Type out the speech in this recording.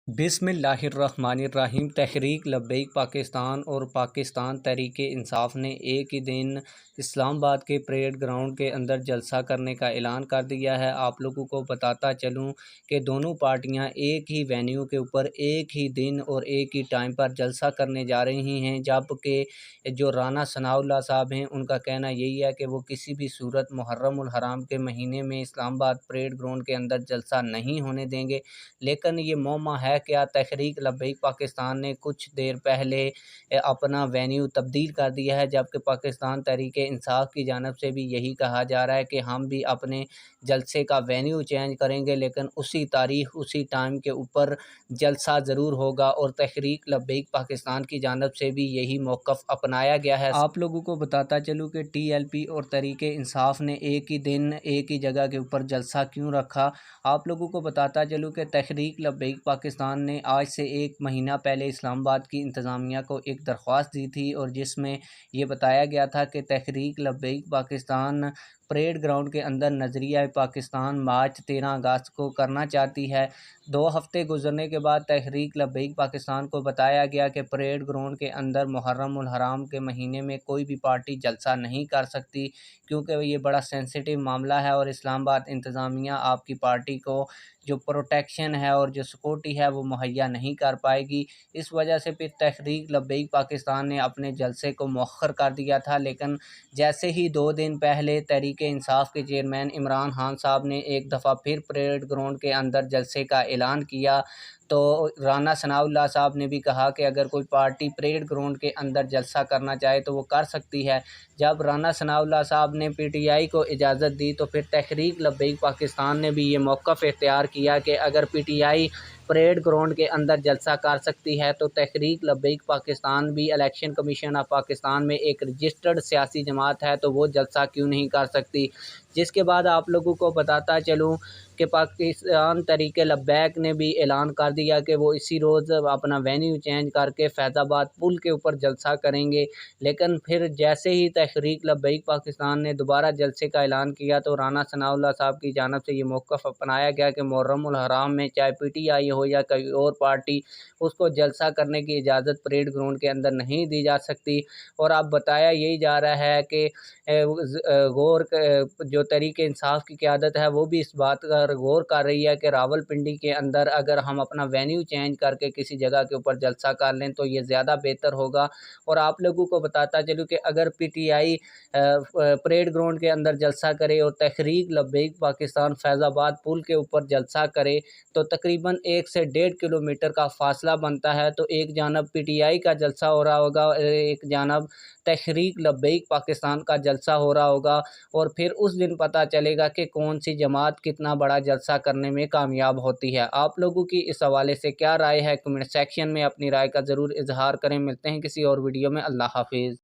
बिस्मिल्लाहिर्रहमानिर्रहीम। तहरीक लब्बैक पाकिस्तान और पाकिस्तान तहरीक इंसाफ ने एक ही दिन इस्लामाबाद के परेड ग्राउंड के अंदर जलसा करने का ऐलान कर दिया है। आप लोगों को बताता चलूं कि दोनों पार्टियां एक ही वेन्यू के ऊपर एक ही दिन और एक ही टाइम पर जलसा करने जा रही हैं, जबकि जो राना सनाउल्लाह साहब हैं उनका कहना यही है कि वो किसी भी सूरत मुहर्रम उल हराम के महीने में इस्लामाबाद परेड ग्राउंड के अंदर जलसा नहीं होने देंगे। लेकिन ये मौमा है क्या, तहरीक लब्बैक पाकिस्तान ने कुछ देर पहले अपना वेन्यू तब्दील कर दिया है, जबकि पाकिस्तान तहरीक इंसाफ की जानिब से भी यही कहा जा रहा है कि हम भी अपने जलसे का वेन्यू चेंज करेंगे, लेकिन उसी तारीख उसी टाइम के ऊपर जलसा ज़रूर होगा। और तहरीक लब्बैक पाकिस्तान की जानिब से भी यही मौक़िफ़ अपनाया गया है। आप लोगों को बताता चलूँ कि TLP और तहरीक इंसाफ ने एक ही दिन एक ही जगह के ऊपर जलसा क्यों रखा। आप लोगों को बताता चलूँ कि तहरीक लब्बैक पाकिस्तान ने आज से एक महीना पहले इस्लामाबाद की इंतज़ामिया को एक दरख्वास्त दी थी, और जिसमें ये बताया गया था कि तहरीक लब्बैक पाकिस्तान परेड ग्राउंड के अंदर नज़रिया पाकिस्तान मार्च 13 अगस्त को करना चाहती है। 2 हफ़्ते गुजरने के बाद तहरीक लब्बैक पाकिस्तान को बताया गया कि परेड ग्राउंड के अंदर मुहर्रम उल हराम के महीने में कोई भी पार्टी जलसा नहीं कर सकती, क्योंकि ये बड़ा सेंसिटिव मामला है और इस्लामाबाद इंतज़ामिया आपकी पार्टी को जो प्रोटेक्शन है और जो सिक्योरिटी है वो मुहैया नहीं कर पाएगी। इस वजह से फिर तहरीक लब्बैक पाकिस्तान ने अपने जलसे को मौखर कर दिया था। लेकिन जैसे ही 2 दिन पहले तहरीक इंसाफ के चेयरमैन इमरान खान साहब ने एक दफ़ा फिर परेड ग्राउंड के अंदर जलसे का ऐलान किया, तो राना सनाउल्लाह साहब ने भी कहा कि अगर कोई पार्टी परेड ग्राउंड के अंदर जलसा करना चाहे तो वो कर सकती है। जब राना सनाउल्लाह साहब ने PTI को इजाज़त दी, तो फिर तहरीक लब्बैक पाकिस्तान ने भी ये मौक़िफ़ इख्तियार किया कि अगर PTI परेड ग्राउंड के अंदर जलसा कर सकती है तो तहरीक लब्बैक पाकिस्तान भी इलेक्शन कमीशन ऑफ पाकिस्तान में एक रजिस्टर्ड सियासी जमात है, तो वो जलसा क्यों नहीं कर सकती। जिसके बाद आप लोगों को बताता चलूँ कि पाकिस्तान तहरीक लब्बैक ने भी ऐलान कर दिया कि वो इसी रोज़ अपना वेन्यू चेंज करके फैज़ाबाद पुल के ऊपर जलसा करेंगे। लेकिन फिर जैसे ही तहरीक लब्बैक पाकिस्तान ने दोबारा जलसे का ऐलान किया, तो राना सनाउल्लाह साहब की जानिब से ये मौक़िफ़ अपनाया गया कि मुहर्रम उल हराम में चाहे PTI हो या कोई और पार्टी, उसको जलसा करने की इजाज़त परेड ग्राउंड के अंदर नहीं दी जा सकती। और अब बताया यही जा रहा है कि जो तहरीक इंसाफ की क़यादत है वो भी इस बात का गौर कर रही है कि रावलपिंडी के अंदर अगर हम अपना वेन्यू चेंज करके किसी जगह के ऊपर जलसा कर लें तो ये ज़्यादा बेहतर होगा। और आप लोगों को बताता चलूँ कि अगर PTI परेड ग्राउंड के अंदर जलसा करे और तहरीक लब्बैक पाकिस्तान फैज़ाबाद पुल के ऊपर जलसा करे, तो तकरीबन 1 से 1.5 किलोमीटर का फ़ासला बनता है। तो एक जानब PTI का जलसा हो रहा होगा और एक जानब तहरीक लब्बैक पाकिस्तान का जलसा हो रहा होगा, और फिर उस दिन पता चलेगा कि कौन सी जमात कितना बड़ा जलसा करने में कामयाब होती है। आप लोगों की इस हवाले से क्या राय है, कमेंट सेक्शन में अपनी राय का ज़रूर इजहार करें। मिलते हैं किसी और वीडियो में। अल्लाह हाफिज़।